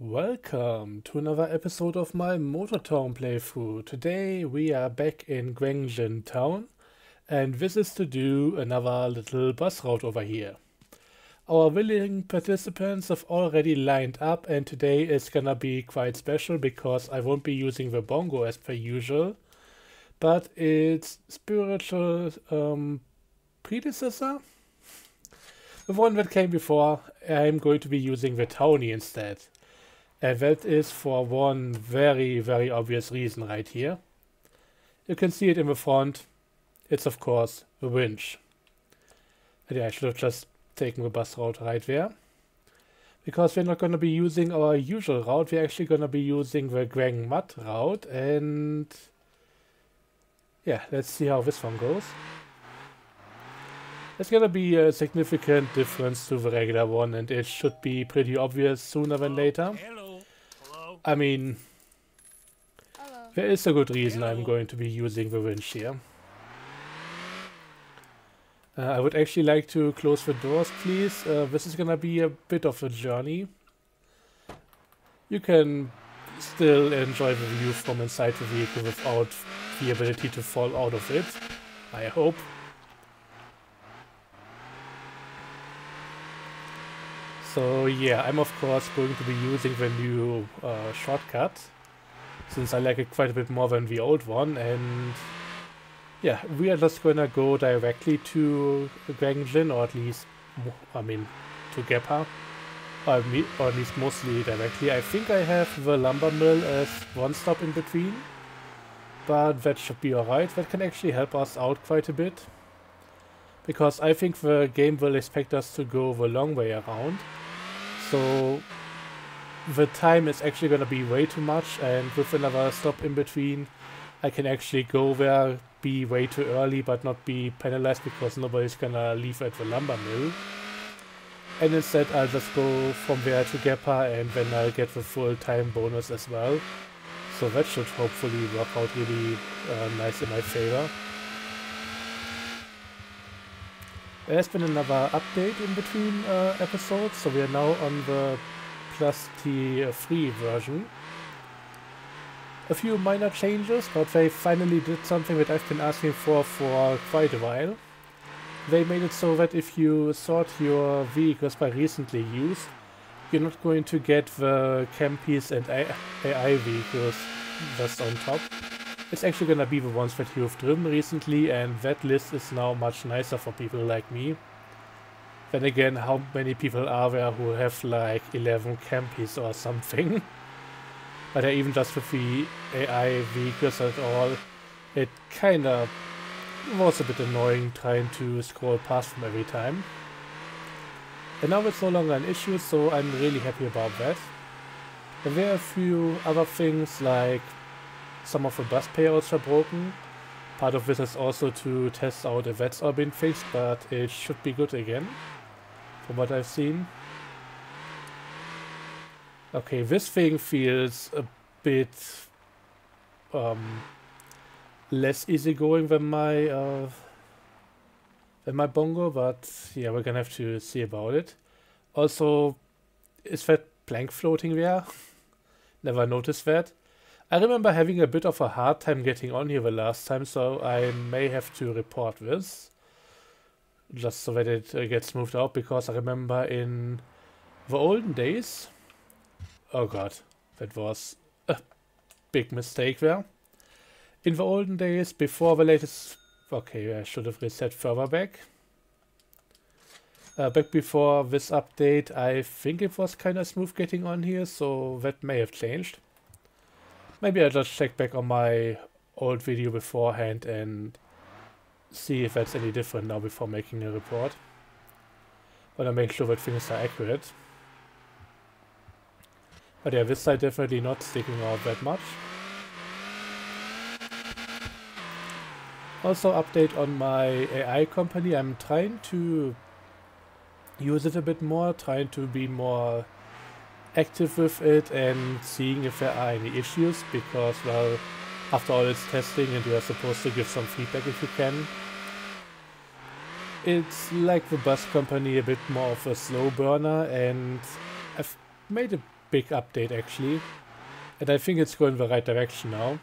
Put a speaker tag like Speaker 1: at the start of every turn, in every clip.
Speaker 1: Welcome to another episode of my Motortown playthrough. Today we are back in Gwangjin town and this is to do another little bus route over here. Our willing participants have already lined up and today is gonna be quite special because I won't be using the bongo as per usual, but its spiritual predecessor, the one that came before, I'm going to be using the townie instead. And that is for one very obvious reason right here. You can see it in the front. It's of course the winch. And yeah, I should have just taken the bus route right there. Because we're not going to be using our usual route, we're actually going to be using the Gwang Mud route. And yeah, let's see how this one goes. There's going to be a significant difference to the regular one, and it should be pretty obvious sooner than later. I mean, there is a good reason I'm going to be using the winch here. I would actually like to close the doors, please. This is gonna be a bit of a journey. You can still enjoy the view from inside the vehicle without the ability to fall out of it, I hope. So yeah, I'm of course going to be using the new shortcut, since I like it quite a bit more than the old one, and yeah, we are just gonna go directly to Gwangjin, or at least, I mean, to Gappa, or at least mostly directly. I think I have the lumber mill as one stop in between, but that should be alright. That can actually help us out quite a bit, because I think the game will expect us to go the long way around. So the time is actually going to be way too much, and with another stop in between I can actually go there, be way too early but not be penalized because nobody's gonna leave at the lumber mill. And instead I'll just go from there to Gappa, and then I'll get the full time bonus as well. So that should hopefully work out really nice in my favor. There's been another update in between episodes, so we are now on the plus T3 version. A few minor changes, but they finally did something that I've been asking for quite a while. They made it so that if you sort your vehicles by recently used, you're not going to get the Campies and AI vehicles just on top. It's actually gonna be the ones that you've driven recently, and that list is now much nicer for people like me. Then again, how many people are there who have like 11 Campies or something? But even just with the AI vehicles at all, it kinda was a bit annoying trying to scroll past them every time. And now it's no longer an issue, so I'm really happy about that. And there are a few other things, like some of the bus payouts are broken. Part of this is also to test out if that's all been fixed, but it should be good again, from what I've seen. Okay, this thing feels a bit less easygoing than my bongo, but yeah, we're gonna have to see about it. Also, is that plank floating there? Never noticed that. I remember having a bit of a hard time getting on here the last time, so I may have to report this, just so that it gets moved out, because I remember in the olden days, oh god, that was a big mistake there. In the olden days, before the latest, okay, I should have reset further back. Back before this update, I think it was kind of smooth getting on here, so that may have changed. Maybe I'll just check back on my old video beforehand and see if that's any different now before making a report. But I'll make sure that things are accurate. But yeah, this side definitely not sticking out that much. Also, update on my AI company. I'm trying to use it a bit more, trying to be more active with it and seeing if there are any issues, because, well, after all it's testing and you are supposed to give some feedback if you can. It's like the bus company, a bit more of a slow burner, and I've made a big update actually, and I think it's going the right direction now.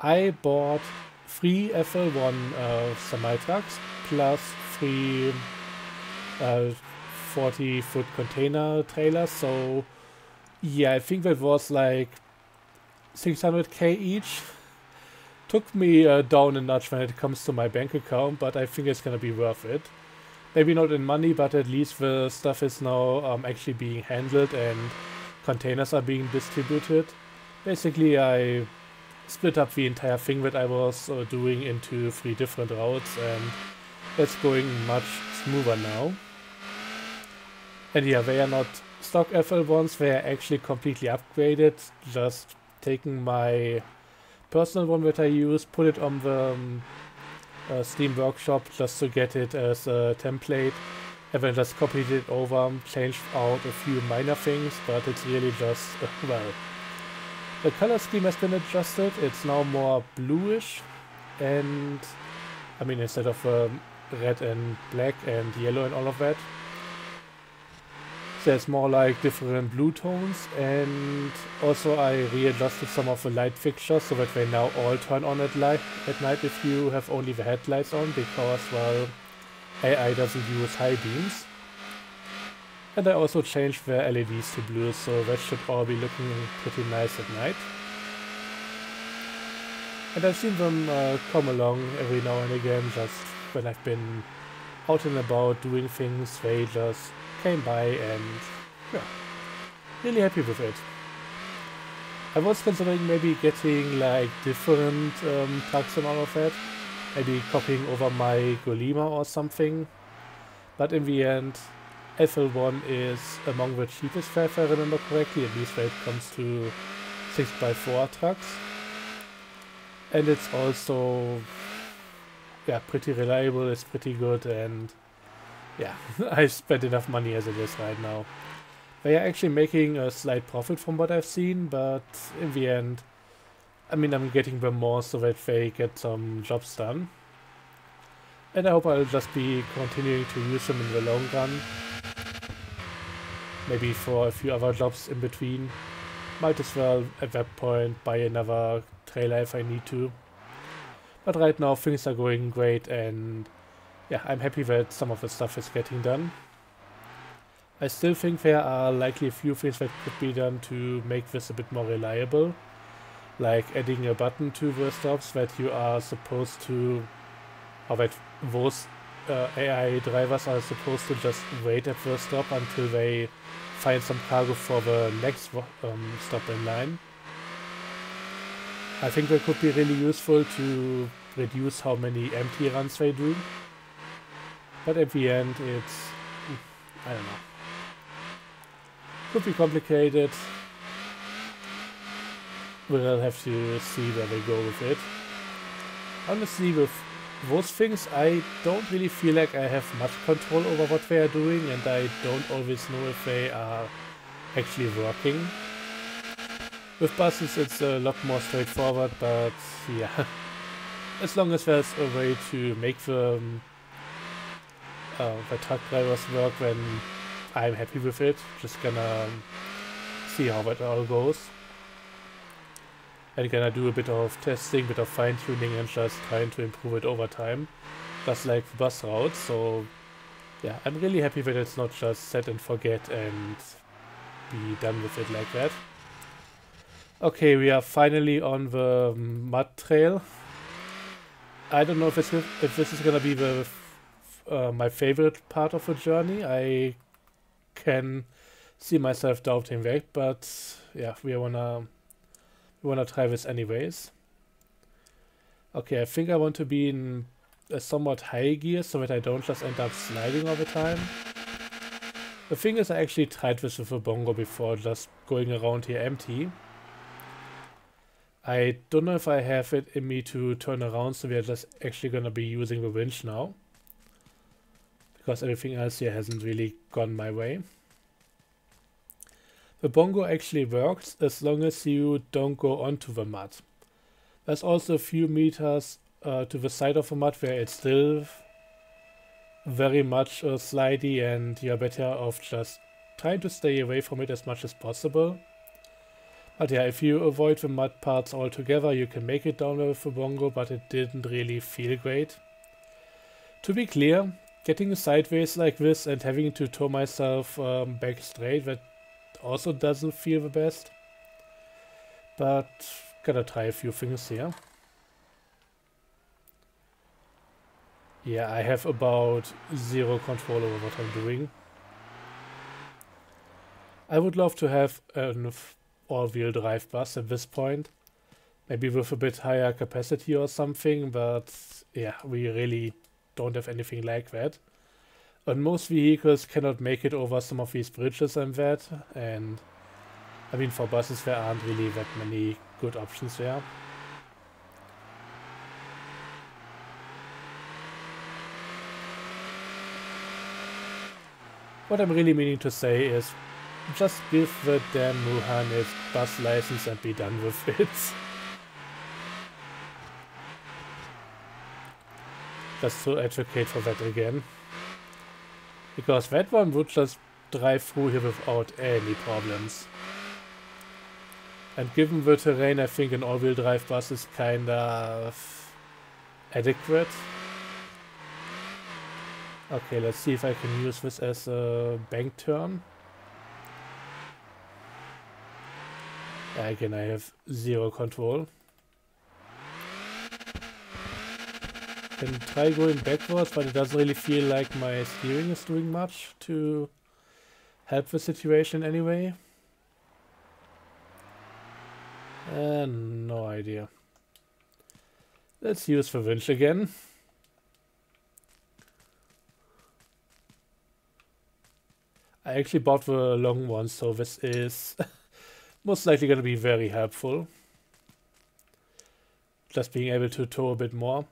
Speaker 1: I bought 3 FL1 semi-trucks plus 3 40-foot container trailers, so yeah, I think that was like 600k each. Took me down a notch when it comes to my bank account, but I think it's gonna be worth it. Maybe not in money, but at least the stuff is now actually being handled and containers are being distributed. Basically, I split up the entire thing that I was doing into 3 different routes, and it's going much smoother now. And yeah, they are not stock FL1s, they are actually completely upgraded. Just taking my personal one that I use, put it on the Steam Workshop just to get it as a template, and then just copied it over, changed out a few minor things, but it's really just, well, the color scheme has been adjusted. It's now more bluish, and I mean, instead of red and black and yellow and all of that, there's more like different blue tones. And also I readjusted some of the light fixtures so that they now all turn on at night if you have only the headlights on, because, well, AI doesn't use high beams. And I also changed the LEDs to blue, so that should all be looking pretty nice at night. And I've seen them come along every now and again, just when I've been out and about doing things. They just came by, and yeah, really happy with it. I was considering maybe getting like different trucks and all of that, maybe copying over my Golema or something, but in the end FL1 is among the cheapest, if I remember correctly, at least when it comes to 6x4 trucks. And it's also, yeah, pretty reliable, it's pretty good, and yeah, I spent enough money as it is right now. They are actually making a slight profit from what I've seen, but in the end, I mean, I'm getting them more so that they get some jobs done. And I hope I'll just be continuing to use them in the long run. Maybe for a few other jobs in between. Might as well at that point buy another trailer if I need to. But right now things are going great, and yeah, I'm happy that some of the stuff is getting done. I still think there are likely a few things that could be done to make this a bit more reliable. Like adding a button to the stops that you are supposed to, or that those AI drivers are supposed to just wait at the stop until they find some cargo for the next stop in line. I think that could be really useful to reduce how many empty runs they do. But at the end, it's, I don't know. Could be complicated. We'll have to see where they go with it. Honestly, with those things, I don't really feel like I have much control over what they are doing, and I don't always know if they are actually working. With buses, it's a lot more straightforward, but yeah, as long as there's a way to make the truck drivers work, then I'm happy with it. Just gonna see how that all goes. And gonna do a bit of testing, bit of fine-tuning, and just trying to improve it over time. Just like the bus routes, so yeah, I'm really happy that it's not just set and forget and be done with it like that. Okay, we are finally on the mud trail. I don't know if this is gonna be the my favorite part of the journey. I can see myself doubting that, but yeah, we wanna try this anyways. Okay, I think I want to be in a somewhat high gear so that I don't just end up sliding all the time. The thing is, I actually tried this with a bongo before, just going around here empty. I don't know if I have it in me to turn around, so we are just actually gonna be using the winch now. Because everything else here hasn't really gone my way. The bongo actually works as long as you don't go onto the mud. There's also a few meters to the side of the mud where it's still very much slidey, and you're better off just trying to stay away from it as much as possible. But yeah, if you avoid the mud parts altogether, you can make it down there with the bongo, but it didn't really feel great. To be clear, getting sideways like this and having to tow myself back straight, that also doesn't feel the best. But gotta try a few things here. Yeah, I have about zero control over what I'm doing. I would love to have an all-wheel drive bus at this point. Maybe with a bit higher capacity or something, but yeah, we really don't have anything like that. And most vehicles cannot make it over some of these bridges and that, and I mean for buses there aren't really that many good options there. What I'm really meaning to say is just give the damn Wuhan its bus license and be done with it. Just to advocate for that again. Because that one would just drive through here without any problems. And given the terrain, I think an all-wheel drive bus is kind of adequate. Okay, let's see if I can use this as a bank turn. Again, I have zero control. Can try going backwards, but it doesn't really feel like my steering is doing much to help the situation anyway. No idea. Let's use the winch again. I actually bought the long one, so this is most likely going to be very helpful. Just being able to tow a bit more.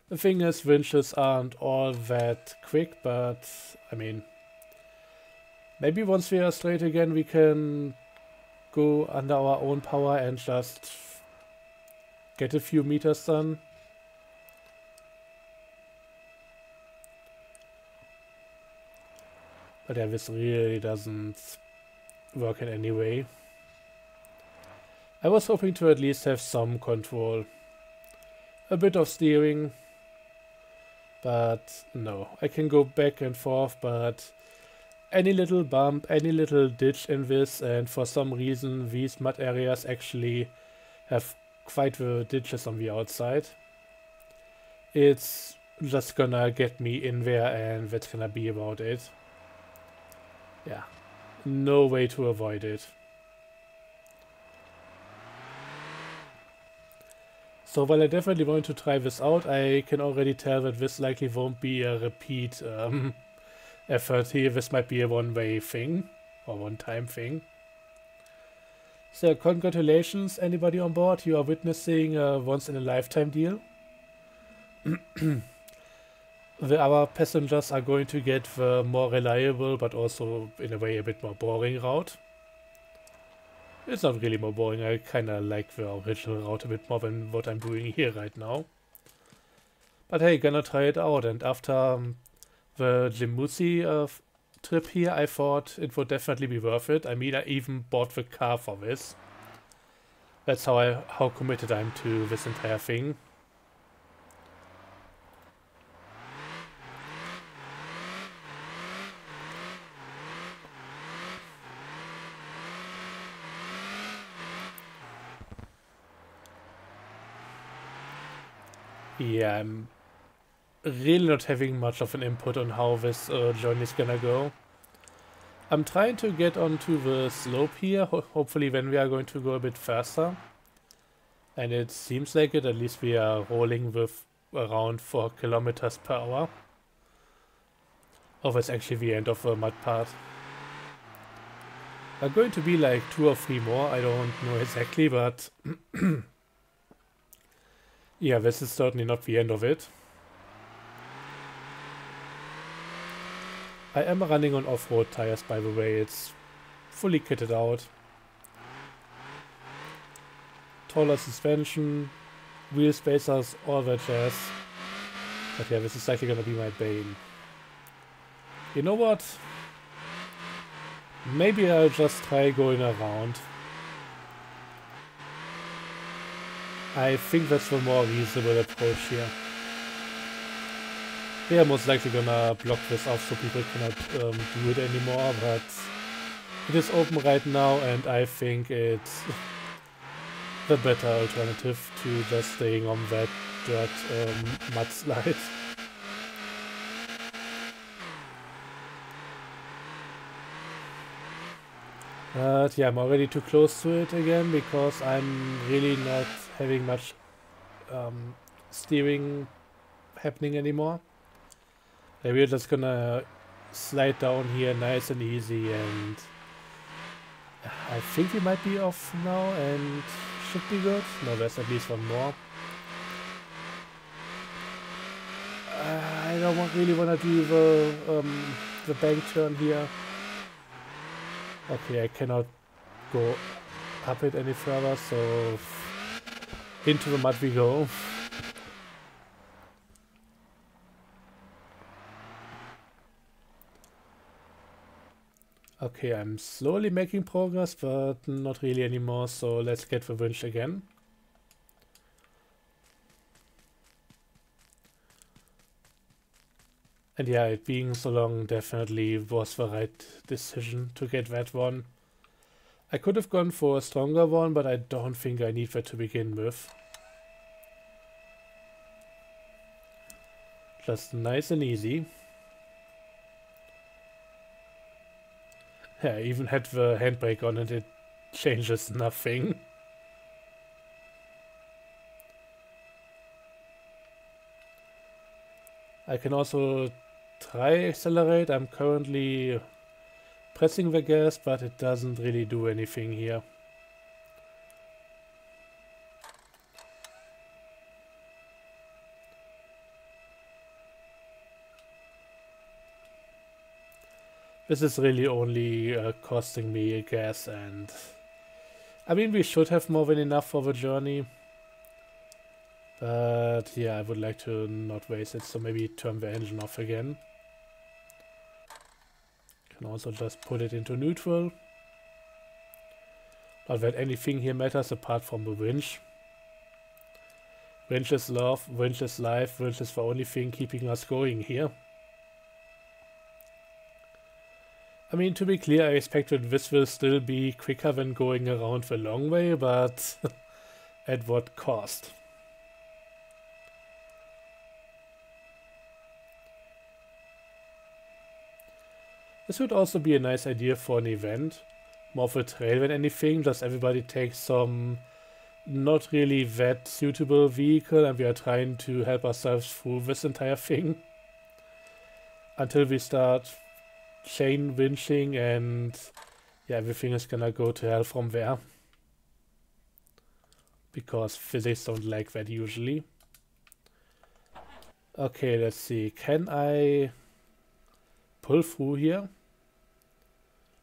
Speaker 1: The thing is, winches aren't all that quick, but I mean, maybe once we are straight again, we can go under our own power and just get a few meters done. But yeah, this really doesn't work in any way. I was hoping to at least have some control. A bit of steering. But no, I can go back and forth, but any little bump, any little ditch in this, and for some reason these mud areas actually have quite the ditches on the outside. It's just gonna get me in there and that's gonna be about it. Yeah, no way to avoid it. So while I definitely want to try this out, I can already tell that this likely won't be a repeat effort here. This might be a one-way thing, or one-time thing. So congratulations, anybody on board. You are witnessing a once-in-a-lifetime deal. The other passengers are going to get the more reliable, but also in a way a bit more boring route. It's not really more boring, I kinda like the original route a bit more than what I'm doing here right now. But hey, gonna try it out, and after the Jimusi trip here, I thought it would definitely be worth it. I mean, I even bought the car for this. That's how committed I am to this entire thing. Yeah, I'm really not having much of an input on how this journey is gonna go. I'm trying to get onto the slope here, hopefully when we are going to go a bit faster. And it seems like it, at least we are rolling with around 4 kilometers per hour. Oh, that's actually the end of the mud part. Are going to be like 2 or 3 more, I don't know exactly, but yeah, this is certainly not the end of it. I am running on off-road tires, by the way. It's fully kitted out. Taller suspension, wheel spacers, all that jazz. But yeah, this is likely gonna be my bane. You know what? Maybe I'll just try going around. I think that's the more reasonable approach here. We are most likely gonna block this off so people cannot do it anymore, but it is open right now and I think it's the better alternative to just staying on that dirt mudslide. But yeah, I'm already too close to it again because I'm really not having much steering happening anymore. Maybe we're just gonna slide down here nice and easy, and I think we might be off now and should be good. No, there's at least one more. I don't really want to do the bank turn here. Okay, I cannot go up it any further, so into the mud we go. Okay, I'm slowly making progress, but not really anymore, so let's get the winch again. And yeah, it being so long definitely was the right decision to get that one. I could have gone for a stronger one, but I don't think I need that to begin with. Just nice and easy. Yeah, I even had the handbrake on and it changes nothing. I can also try accelerate. I'm currently pressing the gas, but it doesn't really do anything here. This is really only costing me gas, and I mean, we should have more than enough for the journey. But yeah, I would like to not waste it, so maybe turn the engine off again. Can also just put it into neutral. Not that anything here matters apart from the winch. Winch is love, winch is life, winch is the only thing keeping us going here. I mean, to be clear, I expected this will still be quicker than going around the long way, but at what cost? This would also be a nice idea for an event. More of a trail than anything, just everybody takes some not really that suitable vehicle and we are trying to help ourselves through this entire thing. Until we start chain winching and yeah, everything is gonna go to hell from there. Because physics don't like that usually. Okay, let's see. Can I pull through here?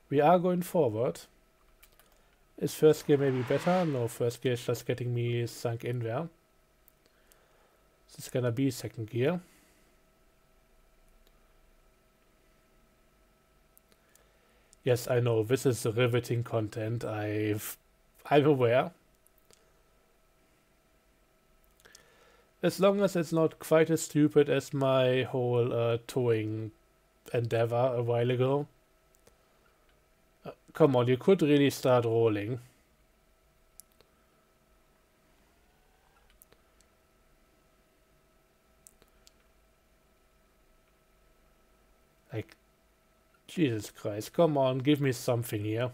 Speaker 1: We are going forward. Is first gear maybe better? No, first gear is just getting me sunk in there. This is gonna be second gear. Yes, I know, this is riveting content. I'm aware. As long as it's not quite as stupid as my whole towing endeavor a while ago. Come on, you could really start rolling. Like, Jesus Christ, come on, give me something here.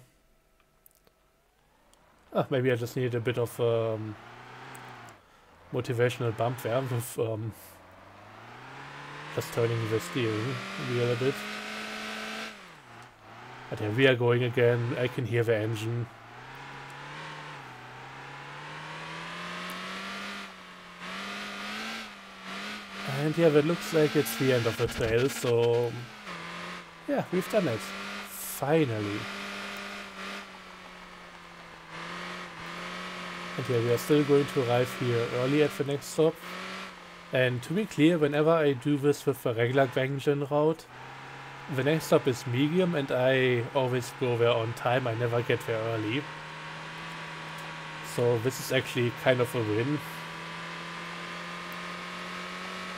Speaker 1: Ah, maybe I just need a bit of motivational bump there with just turning the steering wheel a bit. But yeah, we are going again. I can hear the engine. And yeah, that looks like it's the end of the trail, so yeah, we've done it. Finally. And yeah, we are still going to arrive here early at the next stop. And to be clear, whenever I do this with the regular Gwangjin route, the next stop is medium and I always go there on time. I never get there early. So this is actually kind of a win.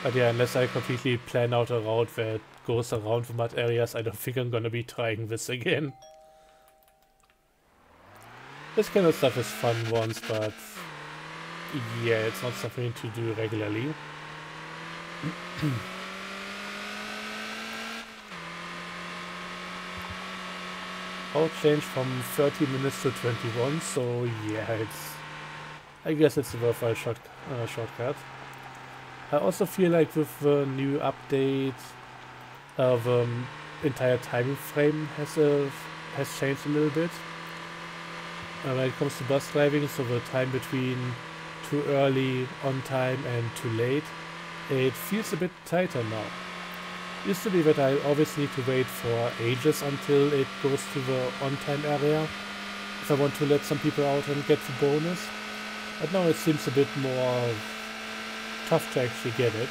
Speaker 1: But yeah, unless I completely plan out a route that goes around the mud areas, I don't think I'm gonna be trying this again. This kind of stuff is fun once, but yeah, it's not something to do regularly. Route change from 30 minutes to 21, so yeah, I guess it's a worthwhile shortcut. I also feel like with the new update, the entire timing frame has changed a little bit. When it comes to bus driving, so the time between too early on time and too late, it feels a bit tighter now. Used to be that I always need to wait for ages until it goes to the on-time area if I want to let some people out and get the bonus. But now it seems a bit more tough to actually get it.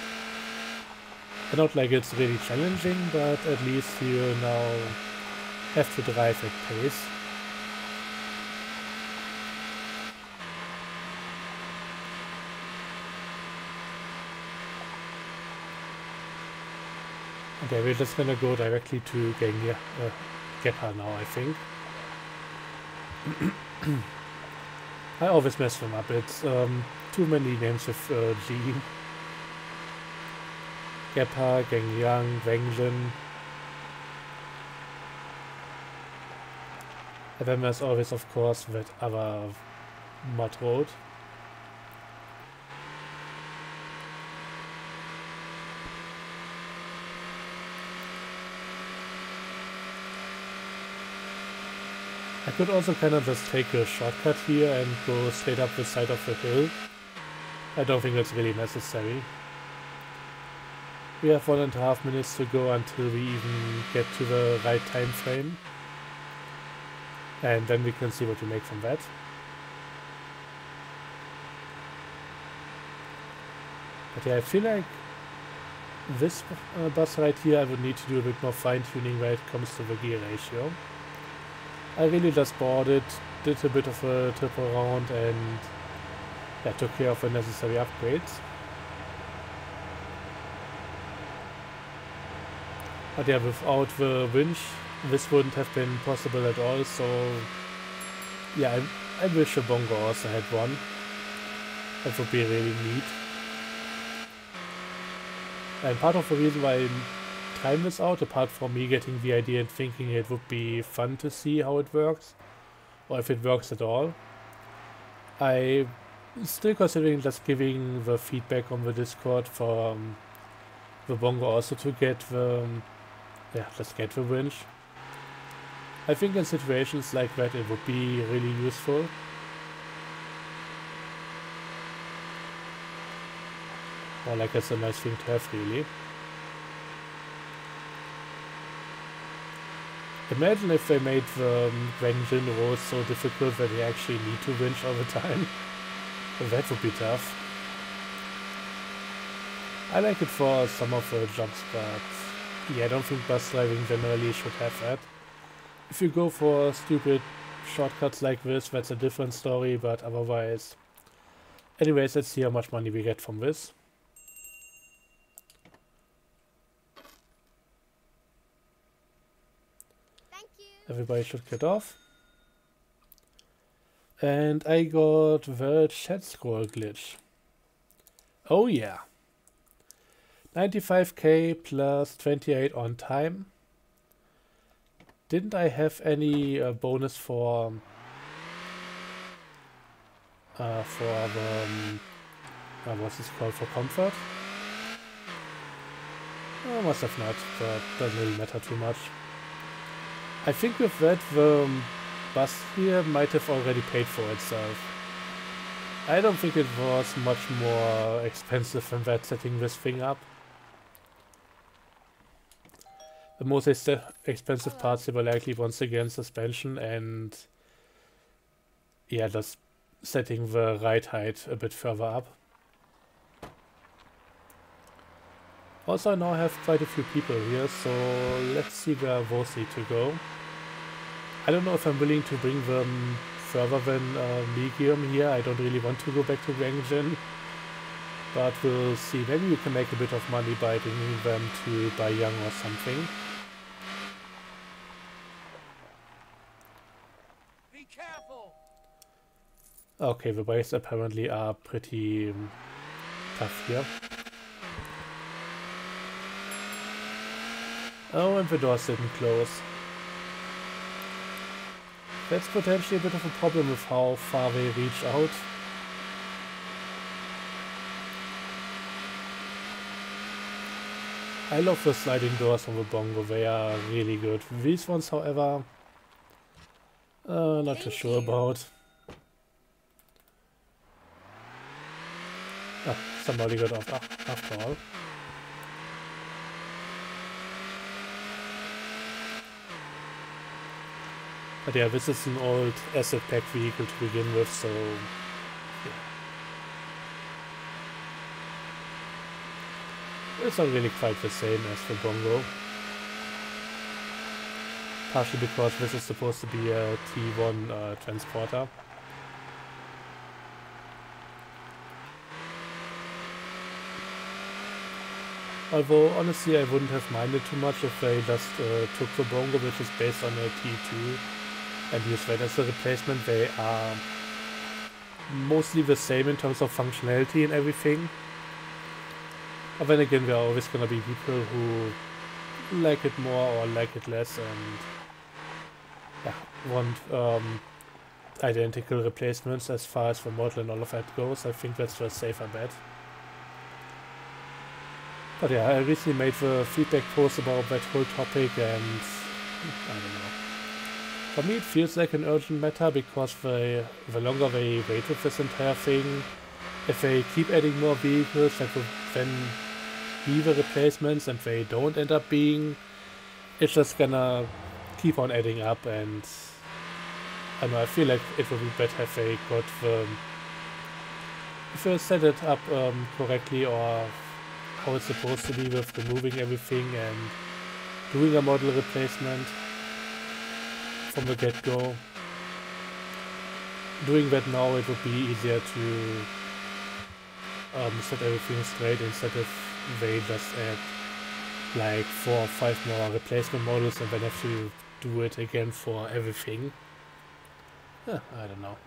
Speaker 1: And not like it's really challenging, but at least you now have to drive at pace. Okay, we're just gonna go directly to Gepha now, I think. I always mess them up. It's too many names with G. Gepha, Gwangjin, Gwangjin. And then there's always, of course, that other mud road. I could also kind of just take a shortcut here and go straight up the side of the hill. I don't think that's really necessary. We have 1.5 minutes to go until we even get to the right time frame. And then we can see what we make from that. But yeah, I feel like this bus right here I would need to do a bit more fine-tuning when it comes to the gear ratio. I really just bought it, did a bit of a trip around and yeah, took care of the necessary upgrades. But yeah, without the winch, this wouldn't have been possible at all, so yeah, I wish a bongo also had one. That would be really neat. And part of the reason why I'm trying this out, apart from me getting the idea and thinking it would be fun to see how it works, or if it works at all, I'm still considering just giving the feedback on the Discord for the bongo also to get the just get the winch. I think in situations like that it would be really useful. Or like it's a nice thing to have, really. Imagine if they made the Gwangjin roads so difficult that they actually need to winch all the time. That would be tough. I like it for some of the jobs, but yeah, I don't think bus driving generally should have that. If you go for stupid shortcuts like this, that's a different story, but otherwise... Anyways, let's see how much money we get from this. Everybody should get off. And I got the chat scroll glitch. Oh yeah. 95k plus 28 on time. Didn't I have any bonus for the what's this called, for comfort? I must have not, but doesn't really matter too much. I think with that the bus here might have already paid for itself. I don't think it was much more expensive than that setting this thing up. The most expensive parts here were likely once again suspension and yeah, just setting the ride height a bit further up. Also, I now have quite a few people here, so let's see where those need to go. I don't know if I'm willing to bring them further than Legium here. I don't really want to go back to Gwangjin, but we'll see. Maybe we can make a bit of money by bringing them to Baiyang or something.
Speaker 2: Be careful.
Speaker 1: Okay, the waves apparently are pretty tough here. Oh, and the doors didn't close. That's potentially a bit of a problem with how far they reach out. I love the sliding doors on the bongo, they are really good. These ones, however, not too sure about. Ah, somebody got off after all. But yeah, this is an old asset pack vehicle to begin with, so yeah. It's not really quite the same as the bongo. Partially because this is supposed to be a T1 transporter. Although, honestly, I wouldn't have minded too much if they just took the bongo, which is based on a T2, and used that as a replacement. They are mostly the same in terms of functionality and everything. But then again, there are always going to be people who like it more or like it less, and yeah, want identical replacements as far as the model and all of that goes. I think that's the safer bet. But yeah, I recently made the feedback post about that whole topic, and I don't know. For me, it feels like an urgent matter because the longer they wait with this entire thing, if they keep adding more vehicles that will then be the replacements and they don't end up being, it's just gonna keep on adding up, and I don't know, I feel like it would be better if they got if they set it up correctly, or how it's supposed to be with removing everything and doing a model replacement from the get-go. Doing that now, it would be easier to set everything straight instead of they just add like 4 or 5 more replacement models and then have to do it again for everything. I don't know.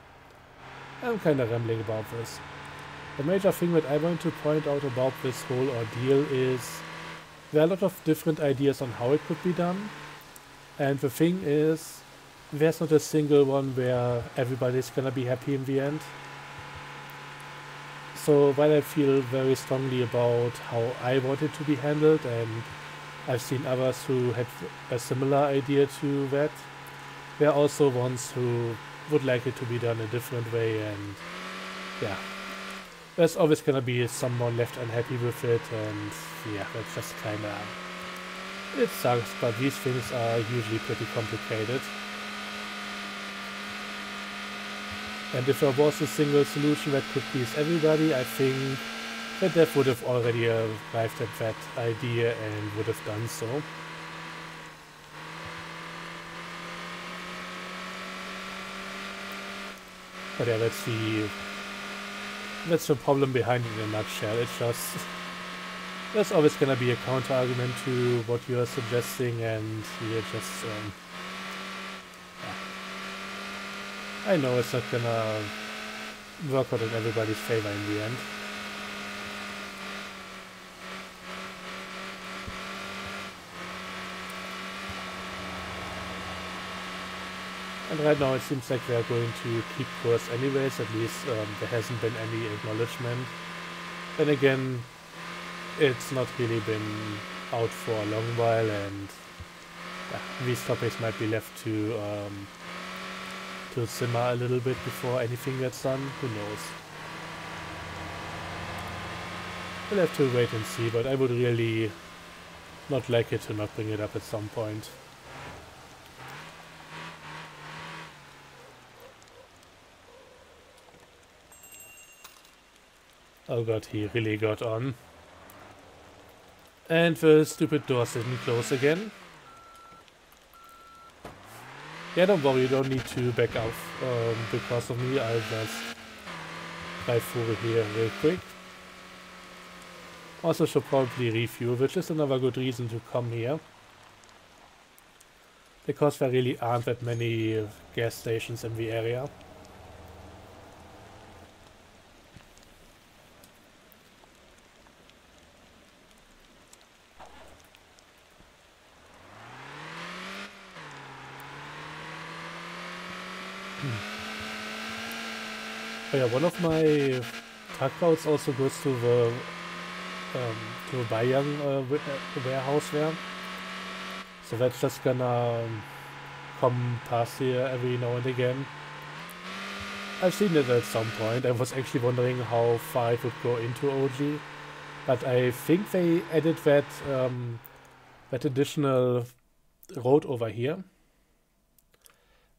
Speaker 1: I'm kind of rambling about this. The major thing that I want to point out about this whole ordeal is there are a lot of different ideas on how it could be done, and the thing is there's not a single one where everybody's gonna be happy in the end. So while I feel very strongly about how I want it to be handled, and I've seen others who had a similar idea to that, there are also ones who would like it to be done a different way, and yeah. There's always gonna be someone left unhappy with it, and yeah, that's just kinda... It sucks, but these things are usually pretty complicated. And if there was a single solution that could please everybody, I think that Dev would have already arrived at that idea and would have done so. But yeah, that's the problem behind it in a nutshell. It's just there's always gonna be a counter argument to what you're suggesting, and you're just I know it's not gonna work out in everybody's favor in the end. And right now it seems like they're going to keep course anyways, at least there hasn't been any acknowledgement. Then again, it's not really been out for a long while, and these topics might be left to simmer a little bit before anything gets done. Who knows? We'll have to wait and see, but I would really not like it to not bring it up at some point. Oh god, he really got on. And the stupid doors didn't close again. Yeah, don't worry, you don't need to back out because of me. I'll just drive through here real quick. Also should probably refuel, which is another good reason to come here. Because there really aren't that many gas stations in the area. Oh yeah, one of my truck routes also goes to the Bayang warehouse there. So that's just gonna come past here every now and again. I've seen it at some point. I was actually wondering how far I could go into OG, but I think they added that that additional road over here.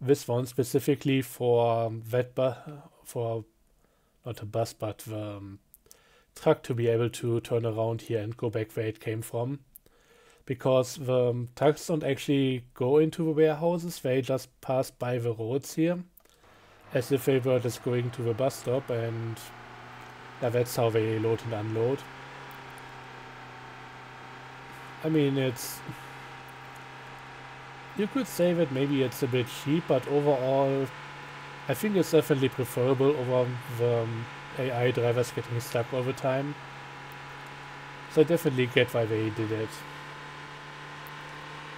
Speaker 1: This one specifically for that for not a bus but the truck to be able to turn around here and go back where it came from. Because the trucks don't actually go into the warehouses, they just pass by the roads here. As if they were just going to the bus stop, and yeah, that's how they load and unload. I mean, it's... You could say that maybe it's a bit cheap, but overall I think it's definitely preferable over the AI drivers getting stuck all the time. So I definitely get why they did it.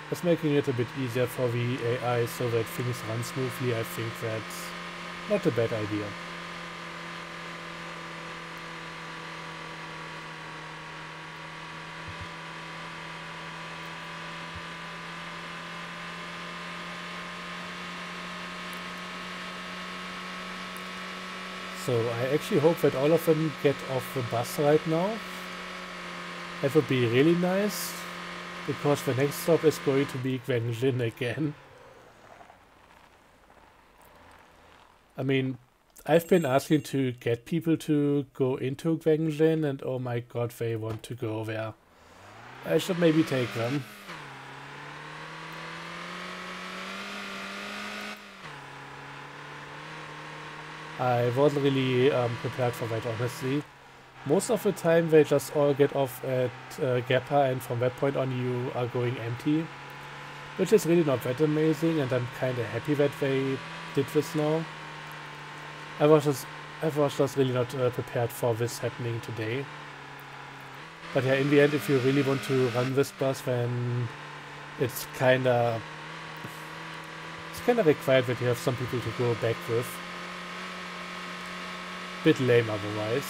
Speaker 1: Just making it a bit easier for the AI so that things run smoothly, I think that's not a bad idea. So I actually hope that all of them get off the bus right now. That would be really nice, because the next stop is going to be Gwangjin again. I mean, I've been asking to get people to go into Gwangjin, and oh my god, they want to go there. I should maybe take them. I wasn't really prepared for that, honestly. Most of the time they just all get off at Gappa, and from that point on you are going empty. Which is really not that amazing, and I'm kinda happy that they did this now. I was just really not prepared for this happening today. But yeah, in the end, if you really want to run this bus, then it's kinda required that you have some people to go back with. Bit lame otherwise.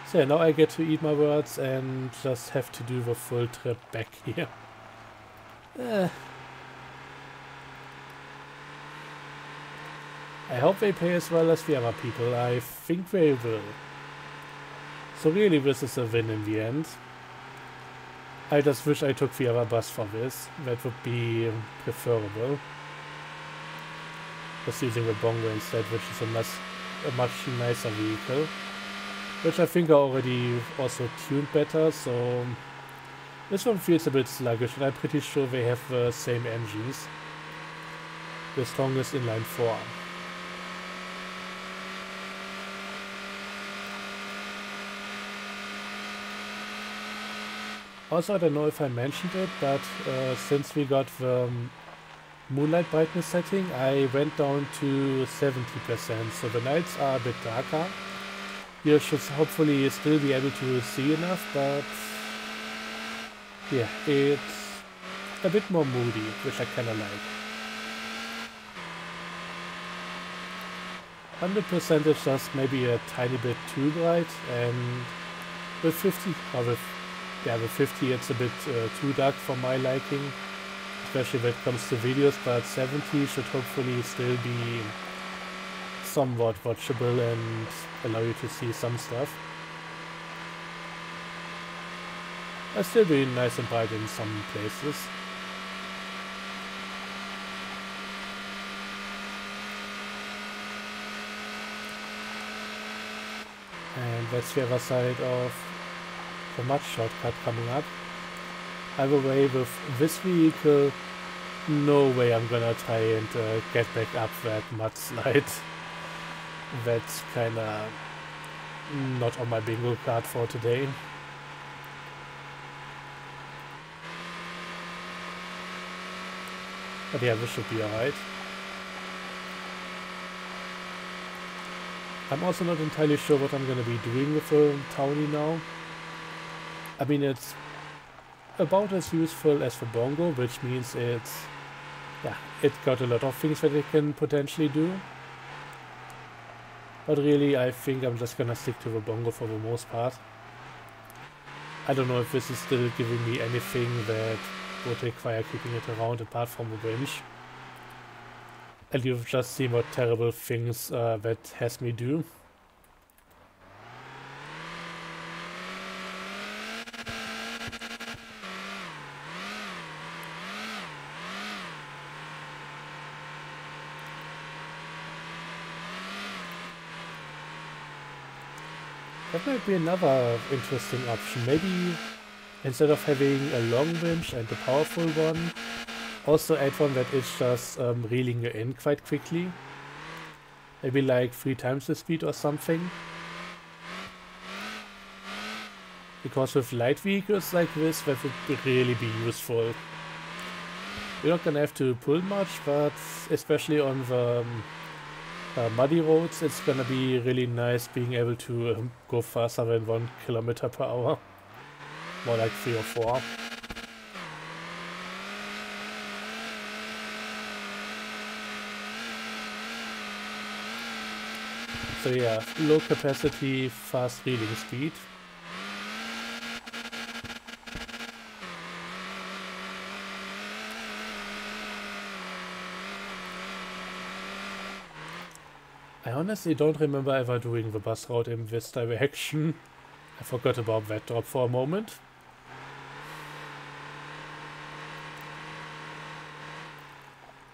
Speaker 1: So yeah, now I get to eat my words and just have to do the full trip back here. I hope they pay as well as the other people. I think they will. So really this is a win in the end. I just wish I took the other bus for this. That would be preferable. Just using the Bongo instead, which is a much nicer vehicle. Which I think are already also tuned better, so this one feels a bit sluggish, and I'm pretty sure they have the same engines. The strongest inline 4. Also, I don't know if I mentioned it, but since we got the moonlight brightness setting, I went down to 70%, so the nights are a bit darker. You should hopefully still be able to see enough, but yeah, it's a bit more moody, which I kinda like. 100% is just maybe a tiny bit too bright, and with 50, or with 50 it's a bit too dark for my liking, especially when it comes to videos, but 70 should hopefully still be somewhat watchable and allow you to see some stuff. I'll still be nice and bright in some places. that's the other side of the mud shortcut coming up. Either way, with this vehicle, no way I'm gonna try and get back up that mudslide. That's kinda not on my bingo card for today. But yeah, this should be alright. I'm also not entirely sure what I'm gonna be doing with the Townie now. I mean, it's about as useful as the Bongo, which means it's got a lot of things that it can potentially do. But really, I think I'm just gonna stick to the Bongo for the most part. I don't know if this is still giving me anything that would require keeping it around apart from the winch. And you've just seen what terrible things that has me do. That might be another interesting option. Maybe instead of having a long winch and a powerful one, also add one that is just reeling you in quite quickly. Maybe like 3 times the speed or something. Because with light vehicles like this, that would really be useful. You're not gonna have to pull much, but especially on the muddy roads, it's gonna be really nice being able to go faster than 1 kilometer per hour. More like 3 or 4. So yeah, low capacity, fast reading speed. I honestly don't remember ever doing the bus route in this direction. I forgot about that drop for a moment.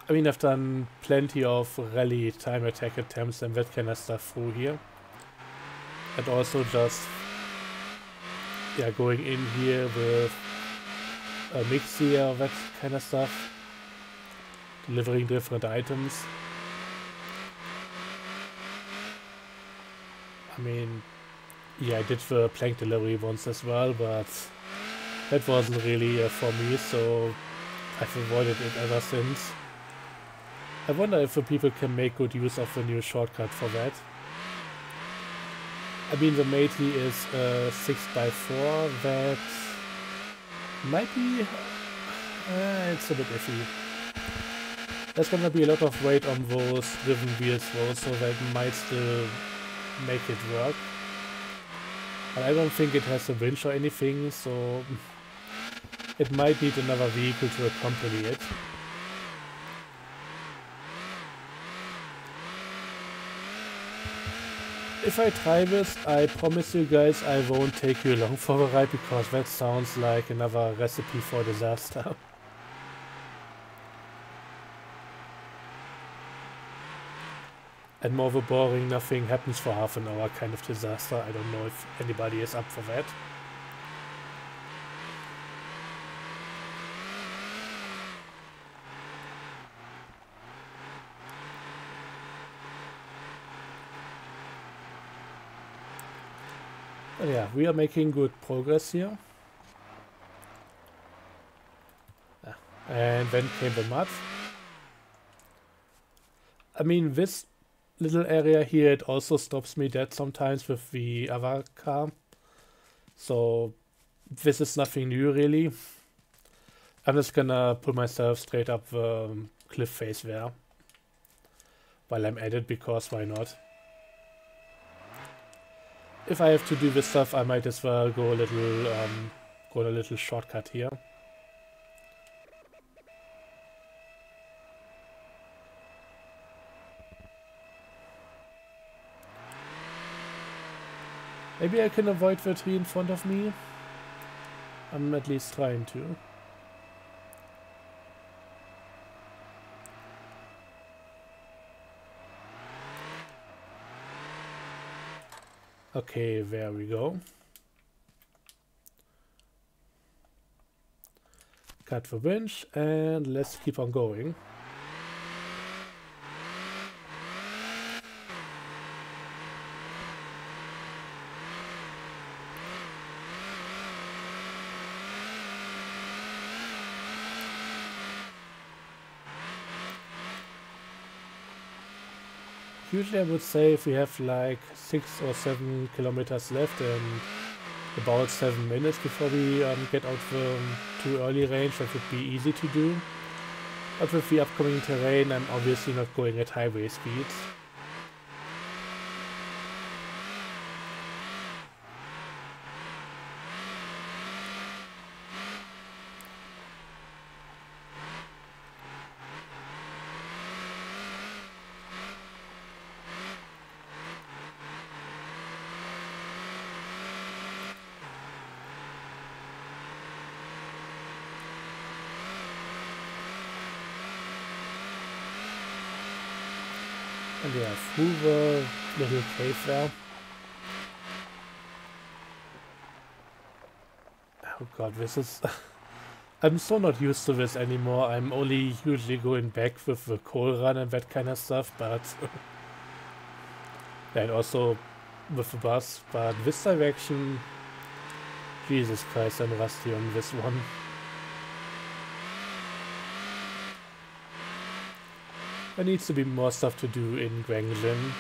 Speaker 1: I mean, I've done plenty of rally time attack attempts and that kind of stuff through here. And also just, yeah, going in here with a mixer, that kind of stuff. Delivering different items. I mean, yeah, I did the plank delivery once as well, but that wasn't really for me, so I've avoided it ever since. I wonder if the people can make good use of the new shortcut for that. I mean, the Matey is 6x4, that might be... it's a bit iffy. There's gonna be a lot of weight on those driven wheels though, so that might still make it work. But I don't think it has a winch or anything, so it might need another vehicle to accompany it. If I try this, I promise you guys I won't take you along for the ride, because that sounds like another recipe for disaster. And more of a boring, nothing happens for half an hour kind of disaster. I don't know if anybody is up for that. But yeah, we are making good progress here. And then came the mud. I mean, this little area here, it also stops me dead sometimes with the other car. So this is nothing new really. I'm just gonna put myself straight up the cliff face there while I'm at it, because why not? If I have to do this stuff, I might as well go a little shortcut here. Maybe I can avoid the tree in front of me. I'm at least trying to. Okay, there we go. Cut the winch and let's keep on going. Usually I would say if we have like 6 or 7 kilometers left and about 7 minutes before we get out the too early range, that would be easy to do. But with the upcoming terrain, I'm obviously not going at highway speeds. And yeah, through the little cave there. Oh god, this is... I'm so not used to this anymore. I'm only usually going back with the coal run and that kind of stuff, but... and also with the bus, but this direction... Jesus Christ, I'm rusty on this one. There needs to be more stuff to do in Gwangjin.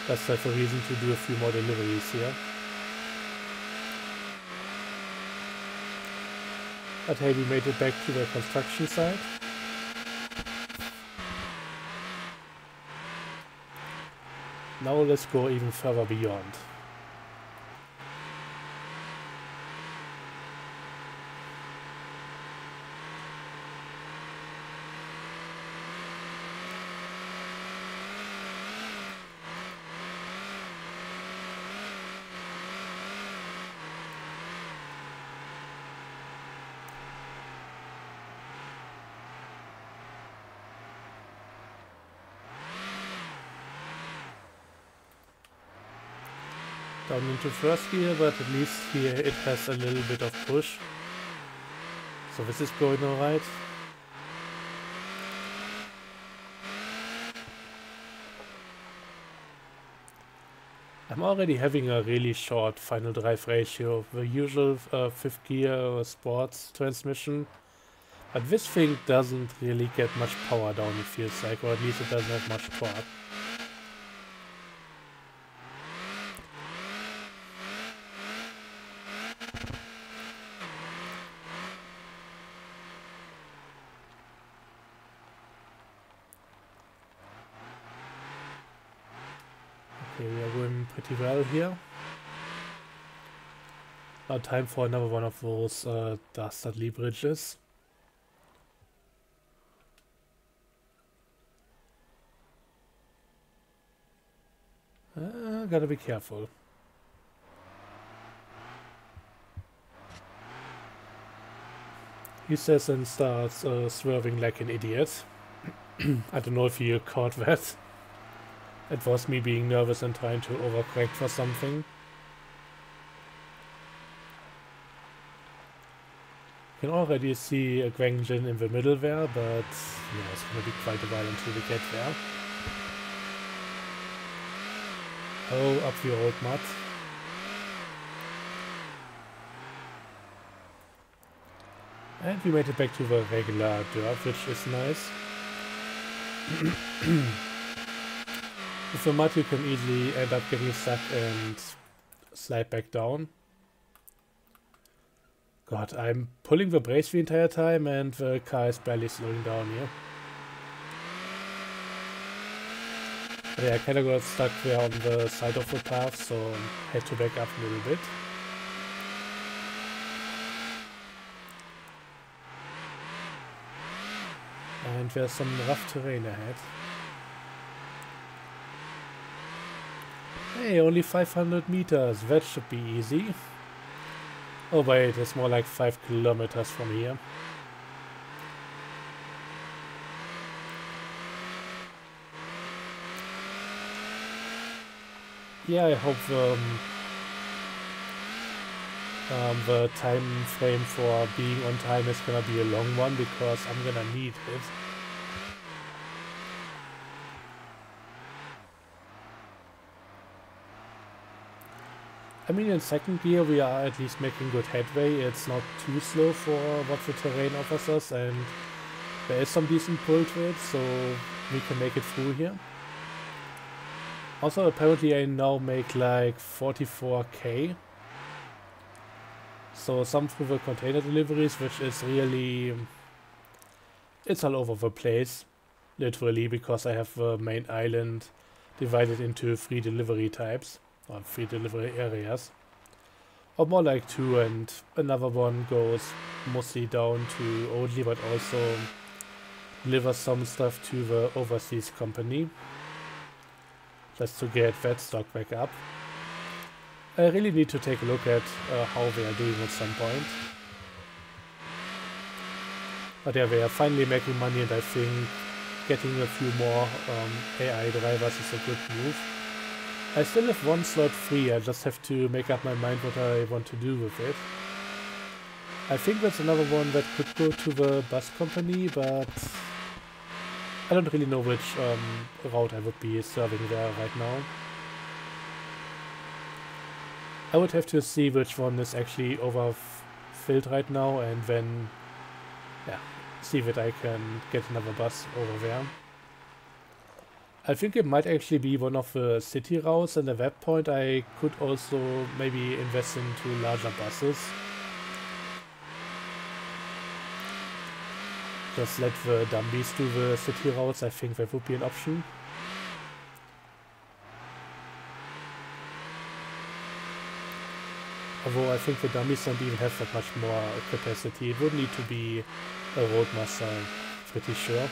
Speaker 1: That's like a reason to do a few more deliveries here. But hey, we made it back to the construction site. Now let's go even further beyond. Down into first gear, but at least here it has a little bit of push. So this is going alright. I'm already having a really short final drive ratio, the usual 5th gear sports transmission. But this thing doesn't really get much power down, it feels like, or at least it doesn't have much torque. Okay, we are going pretty well here. Now time for another one of those dastardly bridges. Gotta be careful. He says and starts swerving like an idiot. I don't know if you caught that. It was me being nervous and trying to overcorrect for something. You can already see a Gwangjin in the middle there, but yeah, it's gonna be quite a while until we get there. Oh, up the old mud. And we made it back to the regular dirt, which is nice. With the mud you can easily end up getting stuck and slide back down. God, I'm pulling the brakes the entire time and the car is barely slowing down here. But yeah, I kinda got stuck there on the side of the path, so had to back up a little bit. And there's some rough terrain ahead. Hey, only 500 meters, that should be easy. Oh wait, it's more like 5 kilometers from here. yeah, I hope the time frame for being on time is gonna be a long one, because I'm gonna need it. I mean, in second gear we are at least making good headway. It's not too slow for what the terrain offers us, and there is some decent pull to it, so we can make it through here. Also, apparently I now make like 44k. So some through the container deliveries, which is really... it's all over the place, literally, because I have the main island divided into 3 delivery types, or 3 delivery areas. Or more like 2, and another one goes mostly down to Oldley, but also delivers some stuff to the overseas company, just to get that stock back up. I really need to take a look at how they are doing at some point. But yeah, they are finally making money, and I think getting a few more AI drivers is a good move. I still have 1 slot free, I just have to make up my mind what I want to do with it. I think that's another one that could go to the bus company, but I don't really know which route I would be serving there right now. I would have to see which one is actually overfilled right now, and then, yeah, see that I can get another bus over there. I think it might actually be one of the city routes, and at that point I could also maybe invest into larger buses. Just let the dummies do the city routes, I think that would be an option. Although I think the dummies don't even have that much more capacity. It would need to be a Roadmaster, pretty sure.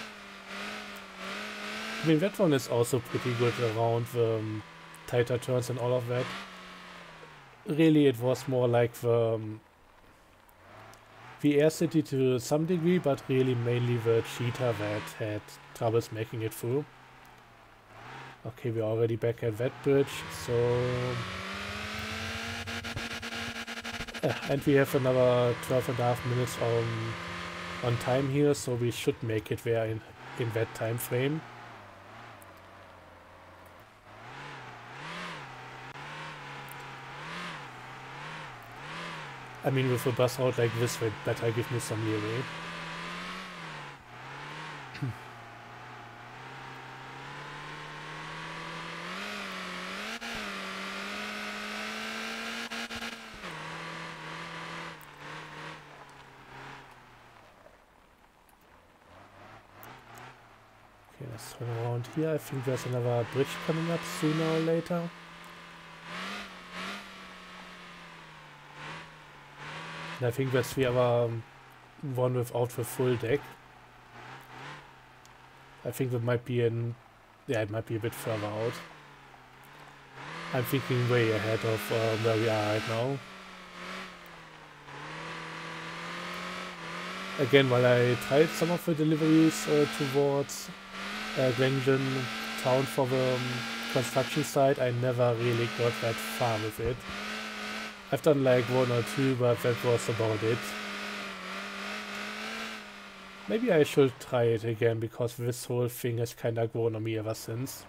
Speaker 1: I mean, that one is also pretty good around the tighter turns and all of that. Really, it was more like the Air City to some degree, but really mainly the Cheetah that had troubles making it through. Okay, we're already back at that bridge, so... and we have another 12.5 minutes on time here, so we should make it there in that time frame. I mean, with a bus route like this, they'd better give me some leeway. Okay, let's turn around here. I think there's another bridge coming up sooner or later. And I think that's the other one without the full deck. I think that might be in... yeah, it might be a bit further out. I'm thinking way ahead of where we are right now. Again, while I tried some of the deliveries towards Gwangjin town for the construction site, I never really got that far with it. I've done like 1 or 2, but that was about it. Maybe I should try it again, because this whole thing has kinda grown on me ever since.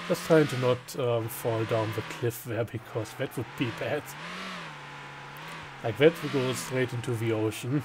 Speaker 1: Just trying to not fall down the cliff there, because that would be bad. Like, that would go straight into the ocean.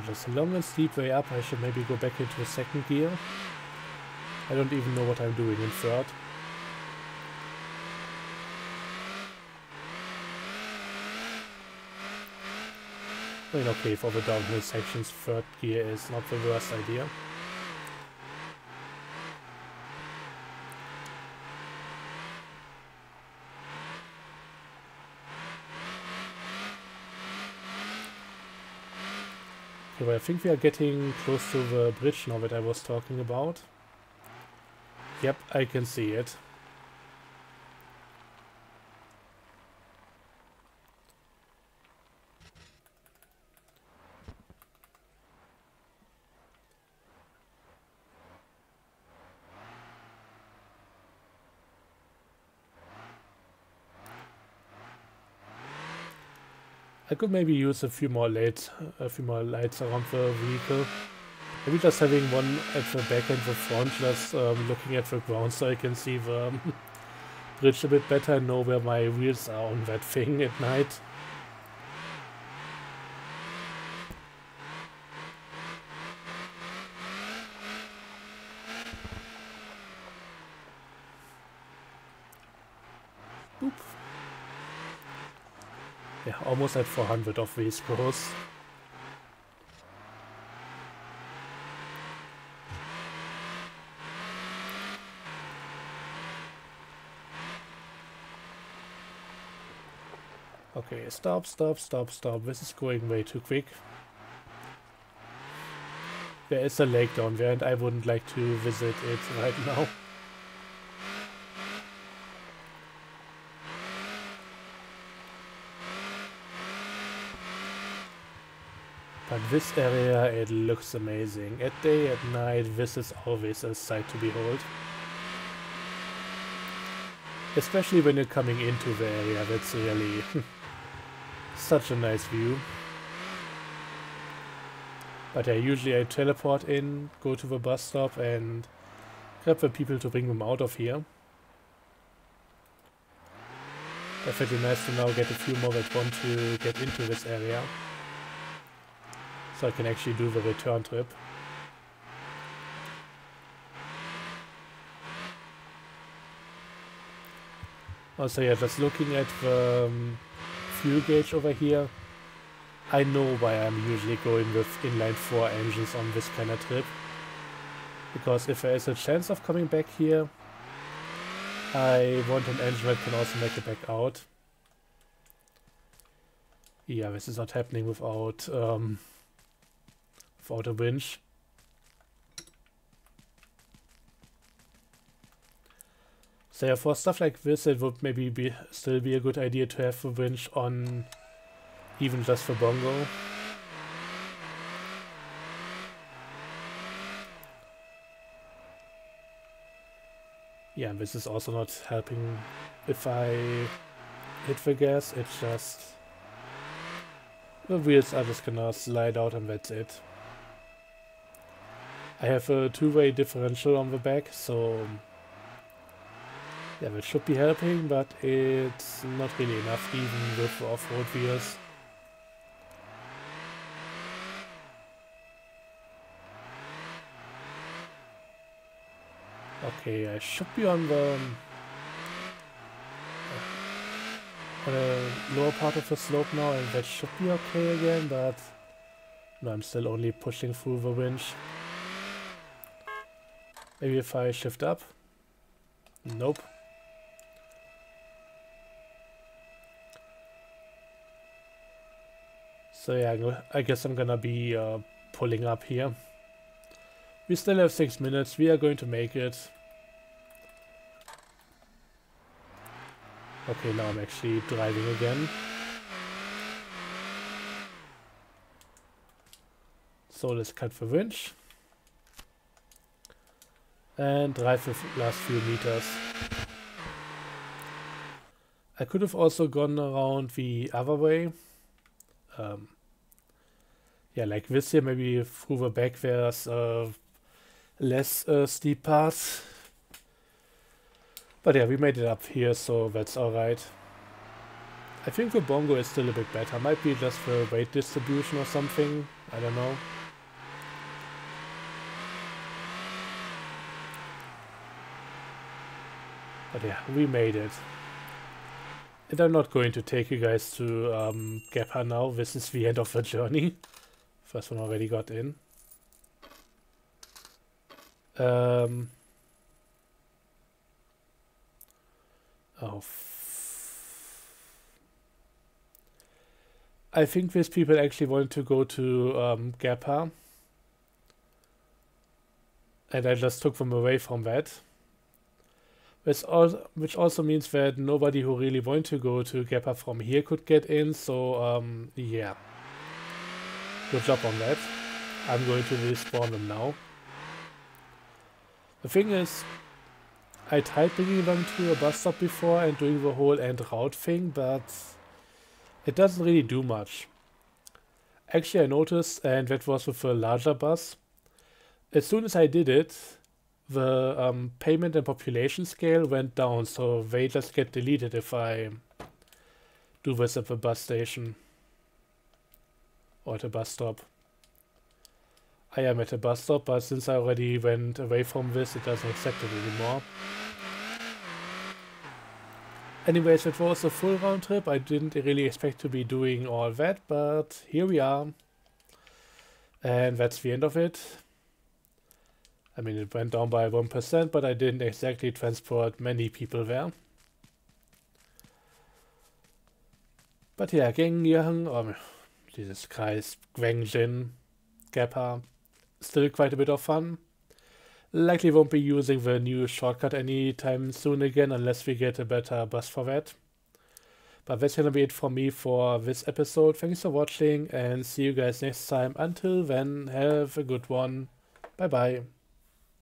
Speaker 1: Just a long and steep way up. I should maybe go back into second gear. I don't even know what I'm doing in third. I mean, okay, for the downhill sections, third gear is not the worst idea. Okay, but I think we are getting close to the bridge now that I was talking about. Yep, I can see it. I could maybe use a few more lights around the vehicle. Maybe just having one at the back and the front, just looking at the ground so I can see the bridge a bit better and know where my wheels are on that thing at night. Oop. Yeah, almost at 400 of these scores. Okay, stop. This is going way too quick. There is a lake down there and I wouldn't like to visit it right now. But this area, it looks amazing. At day, at night, this is always a sight to behold. Especially when you're coming into the area, that's really such a nice view. But yeah, usually I teleport in, go to the bus stop and grab the people to bring them out of here. Definitely nice to now get a few more that want to get into this area. So I can actually do the return trip. Also yeah, just looking at the fuel gauge over here, I know why I'm usually going with inline 4 engines on this kind of trip. Because if there is a chance of coming back here, I want an engine that can also make it back out. Yeah, this is not happening without a winch. So yeah, for stuff like this, it would maybe still be a good idea to have a winch on even just for bongo. Yeah, and this is also not helping if I hit the gas, it's just the wheels are just gonna slide out and that's it. I have a two-way differential on the back, so yeah, that should be helping, but it's not really enough even with the off-road wheels. Okay, I should be on the lower part of the slope now, and that should be okay again, but no, I'm still only pushing through the winch. Maybe if I shift up? Nope. So yeah, I guess I'm gonna be pulling up here. We still have 6 minutes, we are going to make it. Okay, now I'm actually driving again. So let's cut the winch. And drive the last few meters. I could have also gone around the other way. Yeah, like this here, maybe through the back there's less steep path. But yeah, we made it up here, so that's alright. I think the bongo is still a bit better. Might be just the weight distribution or something. I don't know. But yeah, we made it. And I'm not going to take you guys to Gappa now. This is the end of the journey. First one already got in. Oh. I think these people actually want to go to Gappa, and I just took them away from that. Which also means that nobody who really want to go to Gappa from here could get in, so yeah. Good job on that. I'm going to respawn them now. The thing is, I tried bringing them to a bus stop before and doing the whole end route thing, but it doesn't really do much. Actually, I noticed, and that was with a larger bus, as soon as I did it, the payment and population scale went down, so they just get deleted if I do this at the bus station or at a bus stop. I am at a bus stop, but since I already went away from this, it doesn't accept it anymore. Anyways, it was a full round trip. I didn't really expect to be doing all that, but here we are. And that's the end of it. I mean, it went down by 1%, but I didn't exactly transport many people there. But yeah, Gwangjin, oh, Jesus Christ, Gwangjin, Gappa, still quite a bit of fun. Likely won't be using the new shortcut anytime soon again, unless we get a better bus for that. But that's gonna be it from me for this episode. Thanks for watching, and see you guys next time. Until then, have a good one. Bye bye.